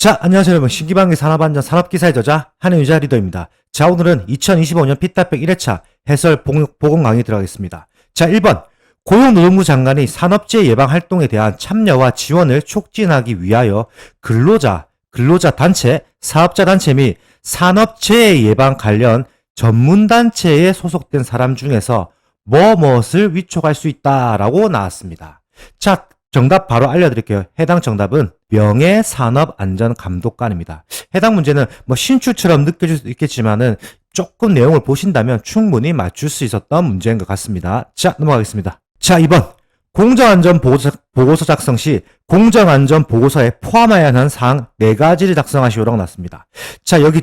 자, 안녕하세요 여러분. 신기방기 산업안전 산업기사의 저자 한현유자 리더입니다. 자, 오늘은 2025년 피타백 1회차 해설 보건 강의 들어가겠습니다. 자, 1번. 고용노동부 장관이 산업재해 예방 활동에 대한 참여와 지원을 촉진하기 위하여 근로자 단체, 사업자 단체 및 산업재해 예방 관련 전문단체에 소속된 사람 중에서 무엇을 위촉할 수 있다라고 나왔습니다. 자, 정답 바로 알려드릴게요. 해당 정답은 명예산업안전감독관입니다. 해당 문제는 신출처럼 느껴질 수 있겠지만은 조금 내용을 보신다면 충분히 맞출 수 있었던 문제인 것 같습니다. 자, 넘어가겠습니다. 자, 2번. 공정안전보고서 작성 시 공정안전보고서에 포함해야 하는 사항 4가지를 작성하시오라고 나왔습니다. 자, 여기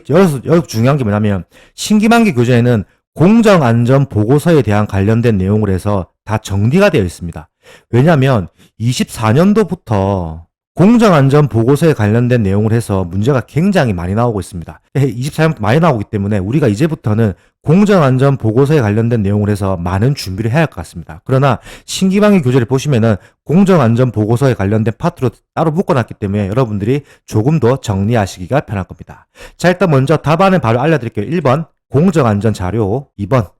중요한 게 뭐냐면 신기만기 교재에는 공정안전보고서에 대한 관련된 내용을 해서 다 정리가 되어 있습니다. 왜냐하면 24년도부터 공정안전보고서에 관련된 내용을 해서 문제가 굉장히 많이 나오고 있습니다. 24년부터 많이 나오기 때문에 우리가 이제부터는 공정안전보고서에 관련된 내용을 해서 많은 준비를 해야 할 것 같습니다. 그러나 신기방위 교재를 보시면은 공정안전보고서에 관련된 파트로 따로 묶어놨기 때문에 여러분들이 조금 더 정리하시기가 편할 겁니다. 자, 일단 먼저 답안을 바로 알려드릴게요. 1번 공정안전자료, 2번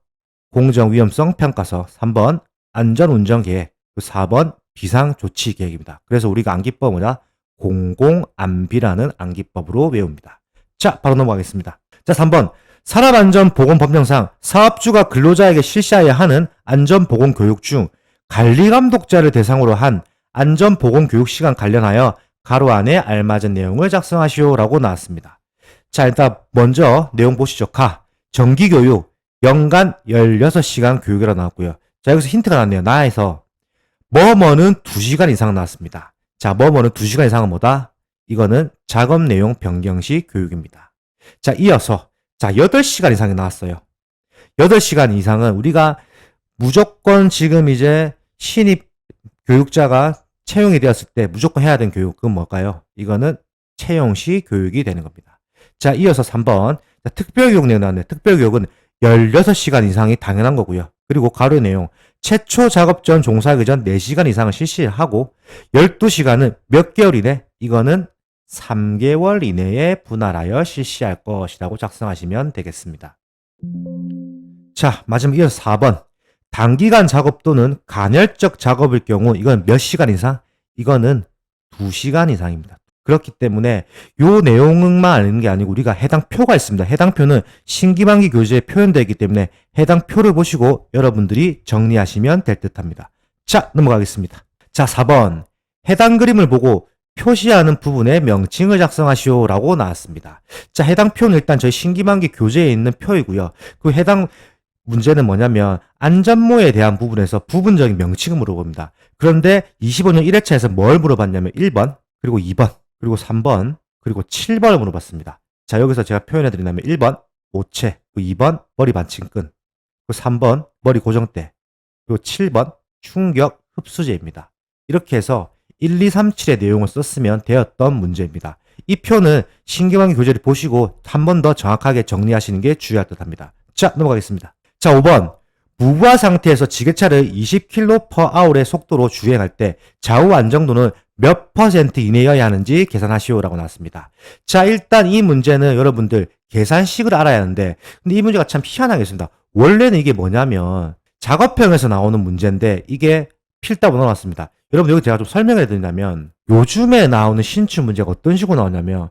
공정위험성평가서, 3번 안전운전계획, 4번 비상조치계획입니다. 그래서 우리가 암기법 뭐냐? 공공안비라는 암기법으로 외웁니다. 자, 바로 넘어가겠습니다. 자, 3번 산업안전보건법령상 사업주가 근로자에게 실시해야 하는 안전보건교육 중 관리감독자를 대상으로 한 안전보건교육시간 관련하여 가로 안에 알맞은 내용을 작성하시오라고 나왔습니다. 자, 일단 먼저 내용 보시죠. 정기교육 연간 16시간 교육이라고 나왔고요. 자, 여기서 힌트가 나왔네요. 나에서 뭐뭐는 2시간 이상 나왔습니다. 자, 뭐뭐는 2시간 이상은 뭐다? 이거는 작업 내용 변경시 교육입니다. 자, 이어서 8시간 이상이 나왔어요. 8시간 이상은 우리가 무조건 지금 이제 신입 교육자가 채용이 되었을 때 무조건 해야 되는 교육, 그건 뭘까요? 이거는 채용시 교육이 되는 겁니다. 자, 이어서 3번 특별교육 내용 나왔네요. 특별교육은 16시간 이상이 당연한 거고요. 그리고 가로 내용 최초 작업 전 종사하기 전 4시간 이상을 실시하고 12시간은 몇 개월 이내? 이거는 3개월 이내에 분할하여 실시할 것이라고 작성하시면 되겠습니다. 자, 마지막 이어서 4번 단기간 작업 또는 간헐적 작업일 경우 이건 몇 시간 이상? 이거는 2시간 이상입니다. 그렇기 때문에 요 내용만 아는 게 아니고 우리가 해당 표가 있습니다. 해당 표는 신기방기 교재에 표현되어 있기 때문에 해당 표를 보시고 여러분들이 정리하시면 될 듯합니다. 자, 넘어가겠습니다. 자, 4번 해당 그림을 보고 표시하는 부분에 명칭을 작성하시오라고 나왔습니다. 자, 해당 표는 일단 저희 신기방기 교재에 있는 표이고요. 그 해당 문제는 뭐냐면 안전모에 대한 부분에서 부분적인 명칭을 물어봅니다. 그런데 25년 1회차에서 뭘 물어봤냐면 1번, 그리고 2번, 그리고 3번, 그리고 7번을 물어봤습니다. 자, 여기서 제가 표현해드린다면 1번 모체, 2번 머리 받침끈, 3번 머리 고정대, 그리고 7번 충격 흡수제입니다. 이렇게 해서 1, 2, 3, 7의 내용을 썼으면 되었던 문제입니다. 이 표는 신기방기 교재를 보시고 한 번 더 정확하게 정리하시는 게 중요할 듯 합니다. 자, 넘어가겠습니다. 자, 5번 무부하 상태에서 지게차를 20km/h의 속도로 주행할 때 좌우 안정도는 몇 % 이내여야 하는지 계산하시오라고 나왔습니다. 자, 일단 이 문제는 여러분들 계산식을 알아야 하는데 근데 이 문제가 참 희한하게 있습니다. 원래는 이게 뭐냐면 작업형에서 나오는 문제인데 이게 필답으로 나왔습니다. 여러분 여기 제가 좀 설명해 드린다면 요즘에 나오는 신출 문제가 어떤 식으로 나오냐면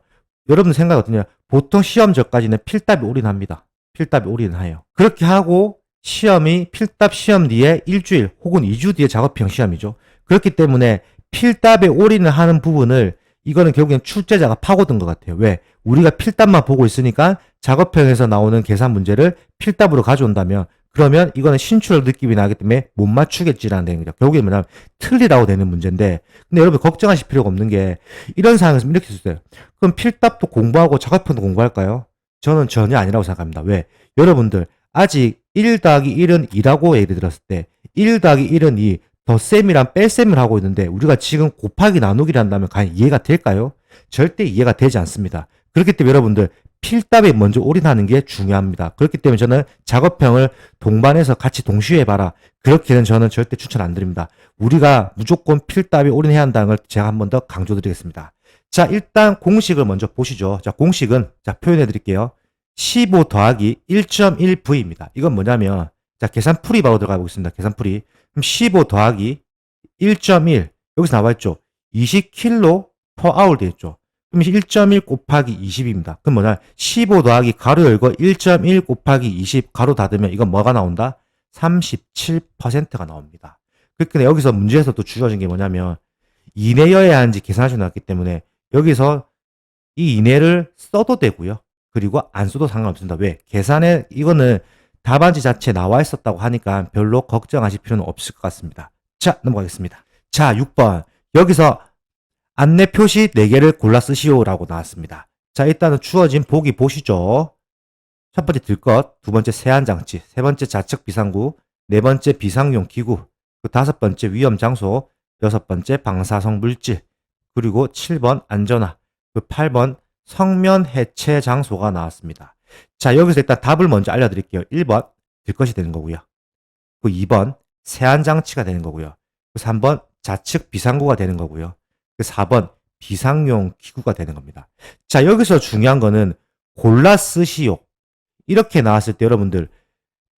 여러분 생각 어떠냐? 보통 시험 전까지는 필답이 올인합니다. 필답이 올인해요. 그렇게 하고 필답 시험 뒤에 일주일 혹은 2주 뒤에 작업형 시험이죠. 그렇기 때문에 필답에 올인을 하는 부분을 이거는 결국엔 출제자가 파고든 것 같아요. 왜? 우리가 필답만 보고 있으니까 작업형에서 나오는 계산 문제를 필답으로 가져온다면 그러면 이거는 신출 느낌이 나기 때문에 못 맞추겠지라는 거죠. 결국에 뭐냐면 틀리라고 되는 문제인데 근데 여러분 걱정하실 필요가 없는 게 이런 상황에서 이렇게 있어요. 그럼 필답도 공부하고 작업형도 공부할까요? 저는 전혀 아니라고 생각합니다. 왜? 여러분들 아직 1 더하기 1은 2라고 예를 들었을 때 1 더하기 1은 2 덧셈이랑 뺄셈을 하고 있는데 우리가 지금 곱하기 나누기를 한다면 과연 이해가 될까요? 절대 이해가 되지 않습니다. 그렇기 때문에 여러분들 필답에 먼저 올인하는 게 중요합니다. 그렇기 때문에 저는 작업형을 동반해서 같이 동시에 해봐라. 그렇게는 저는 절대 추천 안 드립니다. 우리가 무조건 필답에 올인해야 한다는 걸 제가 한 번 더 강조드리겠습니다. 자, 일단 공식을 먼저 보시죠. 자, 공식은, 자, 표현해 드릴게요. 15 더하기 1.1V입니다. 이건 뭐냐면, 자, 계산풀이 바로 들어가 보겠습니다. 계산풀이. 그럼 15 더하기 1.1. 여기서 나와 있죠. 20kg per hour 되어 있죠. 그럼 1.1 곱하기 20입니다. 그럼 뭐냐? 15 더하기 가로 열고 1.1 곱하기 20 가로 닫으면 이건 뭐가 나온다? 37%가 나옵니다. 그러니까 여기서 문제에서 또 주어진 게 뭐냐면 이내여야 하는지 계산하셔 놨기 때문에 여기서 이 이내를 써도 되고요. 그리고 안 써도 상관없습니다. 왜? 계산에 이거는 답안지 자체에 나와 있었다고 하니까 별로 걱정하실 필요는 없을 것 같습니다. 자, 넘어가겠습니다. 자, 6번. 여기서 안내 표시 4개를 골라 쓰시오라고 나왔습니다. 자, 일단은 주어진 보기 보시죠. 첫 번째 들것, 두 번째 세안장치, 세 번째 좌측 비상구, 네 번째 비상용 기구, 그 다섯 번째 위험 장소, 여섯 번째 방사성 물질, 그리고 7번 안전화, 그 8번 성면 해체 장소가 나왔습니다. 자, 여기서 일단 답을 먼저 알려드릴게요. 1번 들것이 되는 거고요. 그 2번 세안장치가 되는 거고요. 그 3번 좌측 비상구가 되는 거고요. 그 4번 비상용 기구가 되는 겁니다. 자, 여기서 중요한 거는 골라 쓰시오. 이렇게 나왔을 때 여러분들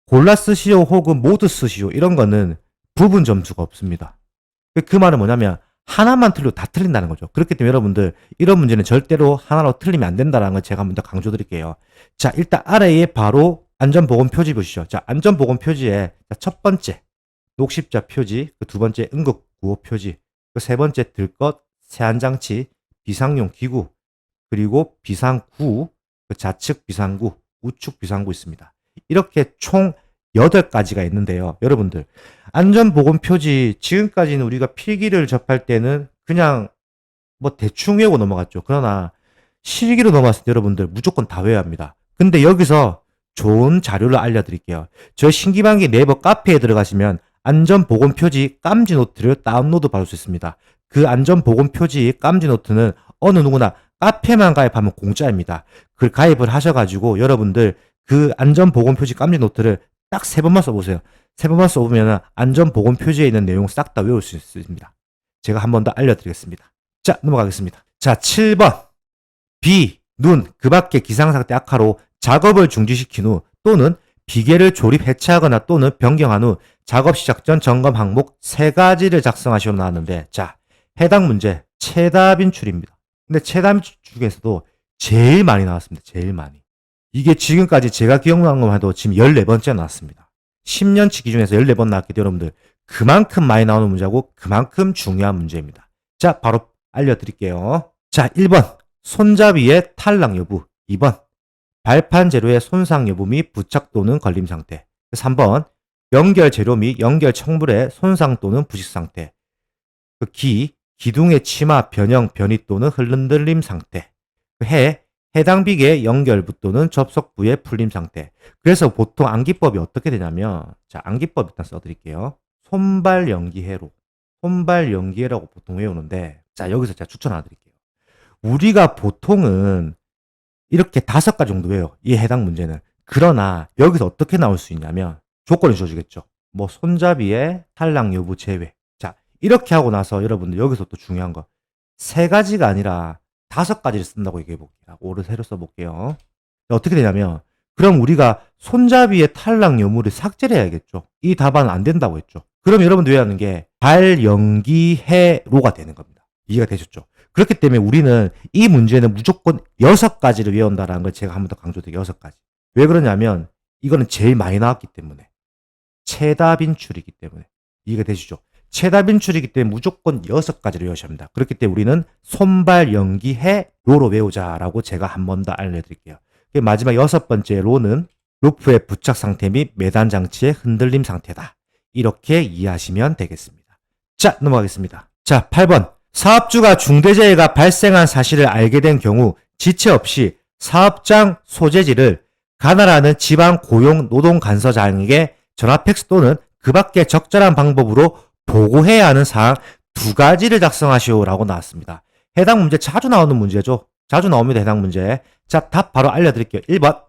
골라 쓰시오 혹은 모두 쓰시오 이런 거는 부분 점수가 없습니다. 그 말은 뭐냐면 하나만 틀려도 다 틀린다는 거죠. 그렇기 때문에 여러분들 이런 문제는 절대로 하나로 틀리면 안 된다는 걸 제가 한 번 더 강조드릴게요. 자, 일단 아래에 바로 안전보건 표지 보시죠. 자, 안전보건 표지에 첫 번째 녹십자 표지, 그 두 번째 응급구호 표지, 그 세 번째 들것, 세안장치, 비상용 기구, 그리고 비상구, 그 좌측 비상구, 우측 비상구 있습니다. 이렇게 총 8가지가 있는데요. 여러분들 안전보건 표지 지금까지는 우리가 필기를 접할 때는 그냥 뭐 대충 외우고 넘어갔죠. 그러나 실기로 넘어갔을 때 여러분들 무조건 다 외워야 합니다. 근데 여기서 좋은 자료를 알려드릴게요. 저희 신기반기 네이버 카페에 들어가시면 안전보건 표지 깜지 노트를 다운로드 받을 수 있습니다. 그 안전보건 표지 깜지 노트는 어느 누구나 카페만 가입하면 공짜입니다. 그 가입을 하셔가지고 여러분들 그 안전보건 표지 깜지 노트를 딱 3번만 써보세요. 3번만 써보면 안전보건 표지에 있는 내용 싹 다 외울 수 있습니다. 제가 한 번 더 알려드리겠습니다. 자, 넘어가겠습니다. 자, 7번. 비, 눈, 그 밖의 기상상태 악화로 작업을 중지시킨 후 또는 비계를 조립 해체하거나 또는 변경한 후 작업 시작 전 점검 항목 3가지를 작성하시오 나왔는데, 자, 해당 문제 최다 빈출입니다. 근데 최다 빈출 중에서도 제일 많이 나왔습니다. 제일 많이. 이게 지금까지 제가 기억나는 것만 해도 지금 14번째 나왔습니다. 10년치 기준에서 14번 나왔기 때문에 여러분들 그만큼 많이 나오는 문제고 그만큼 중요한 문제입니다. 자, 바로 알려드릴게요. 자, 1번 손잡이의 탈락 여부, 2번 발판 재료의 손상 여부 및 부착 또는 걸림 상태, 3번 연결 재료 및 연결 청물의 손상 또는 부식 상태, 그 기둥의 치마, 변형, 변이 또는 흔들림 상태, 해당 비계 연결부 또는 접속부의 풀림 상태. 그래서 보통 암기법이 어떻게 되냐면, 자, 암기법 일단 써드릴게요. 손발 연기회로. 손발 연기회라고 보통 외우는데, 자, 여기서 제가 추천 하나 드릴게요. 우리가 보통은 이렇게 5가지 정도 외워요. 이 해당 문제는. 그러나 여기서 어떻게 나올 수 있냐면, 조건을 줘주겠죠. 뭐, 손잡이의 탈락 여부 제외. 자, 이렇게 하고 나서 여러분들 여기서 또 중요한 거. 3가지가 아니라 5가지를 쓴다고 얘기해 볼게요. 오를 새로 써볼게요. 어떻게 되냐면, 그럼 우리가 손잡이의 탈락 여부를 삭제를 해야겠죠. 이 답안은 안 된다고 했죠. 그럼 여러분들 외워야 하는 게 발연기해로가 되는 겁니다. 이해가 되셨죠? 그렇기 때문에 우리는 이 문제는 무조건 6가지를 외운다라는 걸 제가 한 번 더 강조드릴게요. 6가지. 왜 그러냐면 이거는 제일 많이 나왔기 때문에, 최다 빈출이기 때문에. 이해가 되시죠? 최다 빈출이기 때문에 무조건 6가지를 외우셔야 합니다. 그렇기 때문에 우리는 손발 연기해 로로 외우자라고 제가 한 번 더 알려드릴게요. 마지막 6번째 로는 루프의 부착 상태 및 매단 장치의 흔들림 상태다. 이렇게 이해하시면 되겠습니다. 자, 넘어가겠습니다. 자, 8번. 사업주가 중대재해가 발생한 사실을 알게 된 경우 지체 없이 사업장 소재지를 관할하는 지방 고용 노동간서장에게 전화 팩스 또는 그 밖의 적절한 방법으로 보고해야 하는 사항 2가지를 작성하시오라고 나왔습니다. 해당 문제 자주 나오는 문제죠. 자주 나옵니다. 해당 문제. 자, 답 바로 알려드릴게요. 1번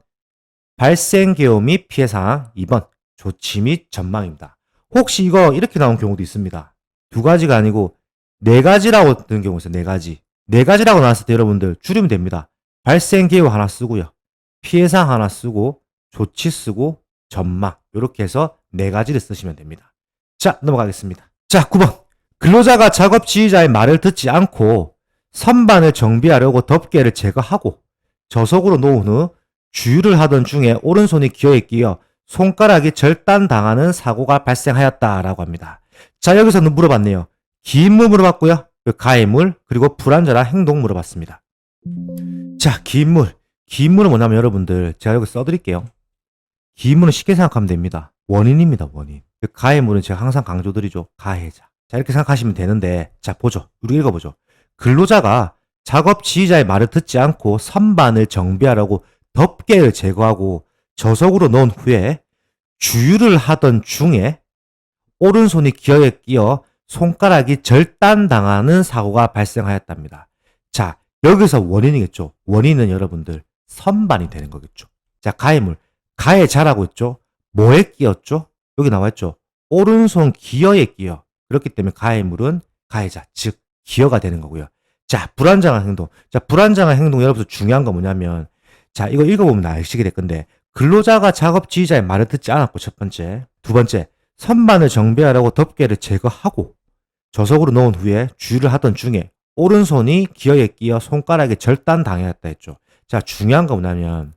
발생 개요 및 피해 사항, 2번 조치 및 전망입니다. 혹시 이거 이렇게 나온 경우도 있습니다. 2가지가 아니고 4가지라고 뜨는 경우 있어요. 4가지. 네 가지라고 나왔을 때 여러분들 줄이면 됩니다. 발생 기호 하나 쓰고요. 피해상 하나 쓰고 조치 쓰고 전망 이렇게 해서 네 가지를 쓰시면 됩니다. 자, 넘어가겠습니다. 자, 9번. 근로자가 작업 지휘자의 말을 듣지 않고 선반을 정비하려고 덮개를 제거하고 저속으로 놓은 후 주유를 하던 중에 오른손이 기어에 끼어 손가락이 절단당하는 사고가 발생하였다라고 합니다. 자, 여기서는 물어봤네요. 기인물 물어봤고요. 가해물, 그리고 불안전한 행동 물어봤습니다. 자, 기인물. 기인물은 뭐냐면 여러분들, 제가 여기 써드릴게요. 기인물은 쉽게 생각하면 됩니다. 원인입니다, 원인. 가해물은 제가 항상 강조드리죠. 가해자. 자, 이렇게 생각하시면 되는데, 자, 보죠. 우리 읽어보죠. 근로자가 작업 지휘자의 말을 듣지 않고 선반을 정비하려고 덮개를 제거하고 저속으로 넣은 후에 주유를 하던 중에 오른손이 기어에 끼어 손가락이 절단당하는 사고가 발생하였답니다. 자, 여기서 원인이겠죠. 원인은 여러분들 선반이 되는 거겠죠. 자, 가해물. 가해자라고 했죠. 뭐에 끼었죠? 여기 나와 있죠. 오른손 기어에 끼어. 그렇기 때문에 가해물은 가해자, 즉 기어가 되는 거고요. 자, 불안정한 행동. 자, 불안정한 행동 여러분들 중요한 거 뭐냐면, 자, 이거 읽어보면 아시게 될 건데, 근로자가 작업 지휘자의 말을 듣지 않았고, 첫 번째. 두 번째, 선반을 정비하려고 덮개를 제거하고 저속으로 넣은 후에 주유를 하던 중에 오른손이 기어에 끼어 손가락에 절단당했다 했죠. 자, 중요한 거 뭐냐면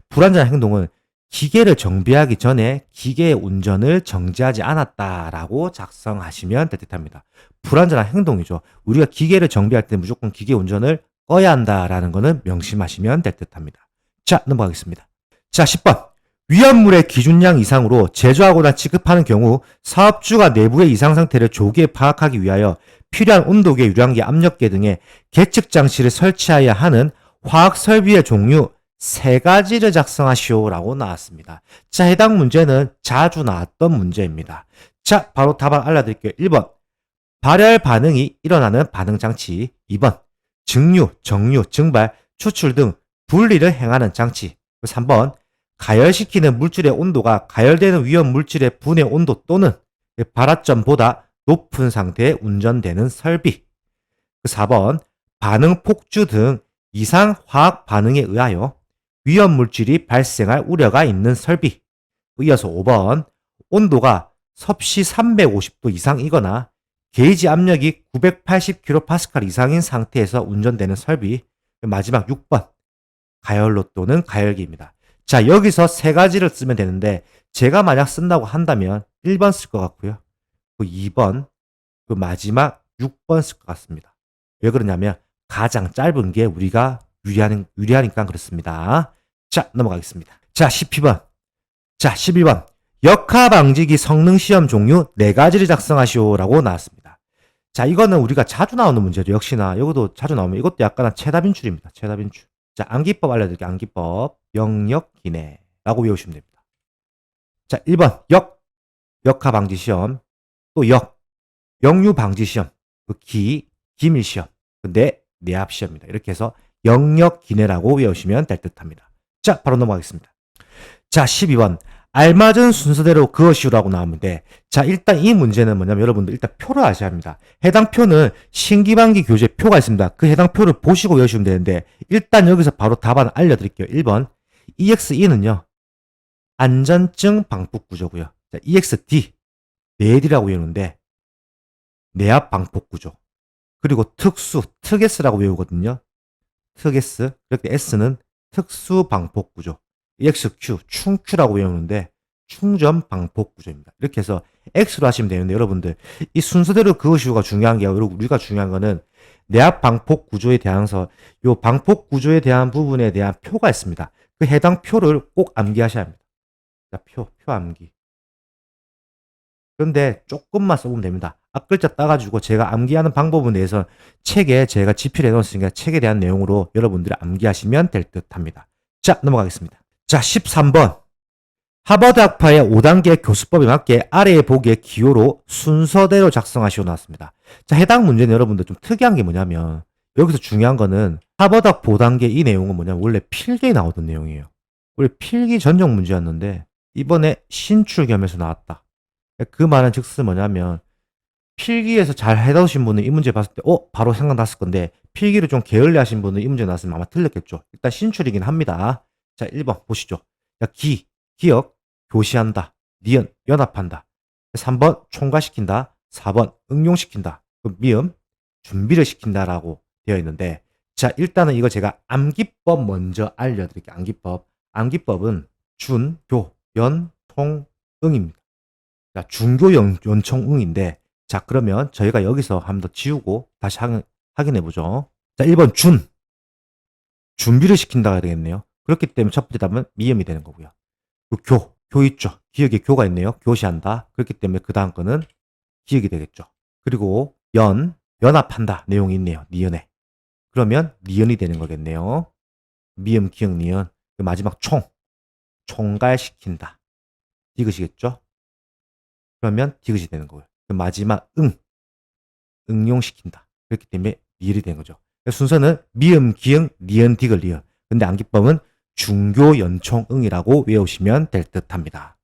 불안전한 행동은 기계를 정비하기 전에 기계의 운전을 정지하지 않았다라고 작성하시면 될 듯합니다. 불안전한 행동이죠. 우리가 기계를 정비할 때 무조건 기계 운전을 꺼야 한다라는 거는 명심하시면 될 듯합니다. 자, 넘어가겠습니다. 자, 10번. 위험물의 기준량 이상으로 제조하거나 취급하는 경우 사업주가 내부의 이상 상태를 조기에 파악하기 위하여 필요한 온도계, 유량계, 압력계 등의 계측 장치를 설치해야 하는 화학 설비의 종류 세 가지를 작성하시오라고 나왔습니다. 자, 해당 문제는 자주 나왔던 문제입니다. 자, 바로 답안 알려드릴게요. 1번. 발열 반응이 일어나는 반응 장치. 2번. 증류, 정류, 증발, 추출 등 분리를 행하는 장치. 3번. 가열시키는 물질의 온도가 가열되는 위험 물질의 분해 온도 또는 발화점보다 높은 상태에 운전되는 설비. 4번, 반응 폭주 등 이상 화학 반응에 의하여 위험 물질이 발생할 우려가 있는 설비. 이어서 5번, 온도가 섭씨 350도 이상이거나 게이지 압력이 980kPa 이상인 상태에서 운전되는 설비. 마지막 6번, 가열로 또는 가열기입니다. 자, 여기서 세 가지를 쓰면 되는데 제가 만약 쓴다고 한다면 1번 쓸 것 같고요. 그 2번, 그 마지막 6번 쓸 것 같습니다. 왜 그러냐면 가장 짧은 게 우리가 유리하니까 그렇습니다. 자, 넘어가겠습니다. 자, 12번. 자, 11번. 역하 방지기 성능 시험 종류 4가지를 작성하시오라고 나왔습니다. 자, 이거는 우리가 자주 나오는 문제죠. 역시나 이것도 자주 나오면 이것도 약간 최다 빈출입니다. 최다 빈출. 자, 암기법 알려드릴게요. 암기법. 영역 기내라고 외우시면 됩니다. 자, 1번 역하 방지 시험. 또 역류 방지 시험. 그 기밀 시험. 그 내압 시험입니다. 이렇게 해서 영역 기내라고 외우시면 될 듯합니다. 자, 바로 넘어가겠습니다. 자, 12번. 알맞은 순서대로 그것이라고 나오는데, 자, 일단 이 문제는 뭐냐면 여러분들 일단 표를 아셔야 합니다. 해당 표는 신기반기 교재 표가 있습니다. 그 해당 표를 보시고 외우시면 되는데, 일단 여기서 바로 답안 알려드릴게요. 1번. EXE는요, 안전증 방폭 구조고요. 자, EXD, 내디라고 외우는데, 내압 방폭 구조. 그리고 특S라고 외우거든요. 특S, 그렇게 S는 특수 방폭 구조. EXQ, 충Q라고 외우는데 충전 방폭 구조입니다. 이렇게 해서 X로 하시면 되는데 여러분들 이 순서대로 그것이가 중요한 게 아니라 우리가 중요한 거는 내압 방폭 구조에 대해서 요 방폭 구조에 대한 부분에 대한 표가 있습니다. 그 해당 표를 꼭 암기하셔야 합니다. 자, 표 암기. 그런데 조금만 써보면 됩니다. 앞글자 따가지고 제가 암기하는 방법에 대해서 책에 제가 집필해 놓았으니까 책에 대한 내용으로 여러분들이 암기하시면 될 듯 합니다. 자, 넘어가겠습니다. 자, 13번. 하버드 학파의 5단계 교수법에 맞게 아래의 보기의 기호로 순서대로 작성하시오 나왔습니다. 자, 해당 문제는 여러분들 좀 특이한 게 뭐냐면 여기서 중요한 거는 하버드 학 5단계 이 내용은 뭐냐면 원래 필기에 나오던 내용이에요. 원래 필기 전형 문제였는데 이번에 신출 겸해서 나왔다. 그 말은 즉슨 뭐냐면 필기에서 잘 해놓으신 분은 이 문제 봤을 때, 바로 생각났을 건데, 필기를 좀 게을리 하신 분은 이 문제 나왔으면 아마 틀렸겠죠. 일단 신출이긴 합니다. 자, 1번 보시죠. 자, 기억, 교시한다. 니은, 연합한다. 3번, 총괄시킨다. 4번, 응용시킨다. 그럼 미음, 준비를 시킨다라고 되어 있는데, 자, 일단은 이거 제가 암기법 먼저 알려드릴게요. 암기법. 암기법은 준, 교, 연, 통, 응입니다. 자, 중교 연총 응인데, 자, 그러면 저희가 여기서 한 번 더 지우고 다시 확인해 보죠. 자, 1번 준비를 시킨다가 되겠네요. 그렇기 때문에 첫 번째 답은 미음이 되는 거고요. 그 교 있죠. 기억에 교가 있네요. 교시한다. 그렇기 때문에 그 다음 거는 기억이 되겠죠. 그리고 연합한다. 내용이 있네요. 니은에. 그러면 니은이 되는 거겠네요. 미음, 기억, 니은. 그 마지막 총괄시킨다. 디귿이겠죠. 그러면 디귿이 되는 거고요. 그 마지막 응용시킨다. 그렇기 때문에 니을이 되는 거죠. 순서는 미음, 기응, 니은, 디귿, 리을. 근데 암기법은 중교, 연총, 응이라고 외우시면 될 듯 합니다.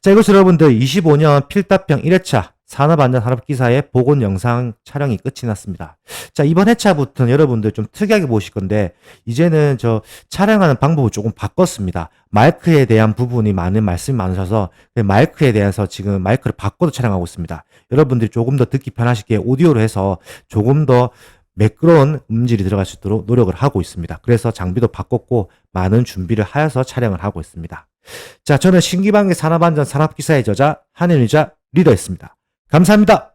자, 이것으로 여러분들 25년 필답형 1회차 산업안전산업기사의 보건 영상 촬영이 끝이 났습니다. 자, 이번 회차부터는 여러분들 좀 특이하게 보실 건데, 이제는 저 촬영하는 방법을 조금 바꿨습니다. 마이크에 대한 부분이 많은 말씀이 많으셔서, 마이크에 대해서 지금 마이크를 바꿔서 촬영하고 있습니다. 여러분들이 조금 더 듣기 편하시게 오디오로 해서 조금 더 매끄러운 음질이 들어갈 수 있도록 노력을 하고 있습니다. 그래서 장비도 바꿨고, 많은 준비를 하여서 촬영을 하고 있습니다. 자, 저는 신기방의 산업안전 산업기사의 저자 한현유자 리더였습니다. 감사합니다.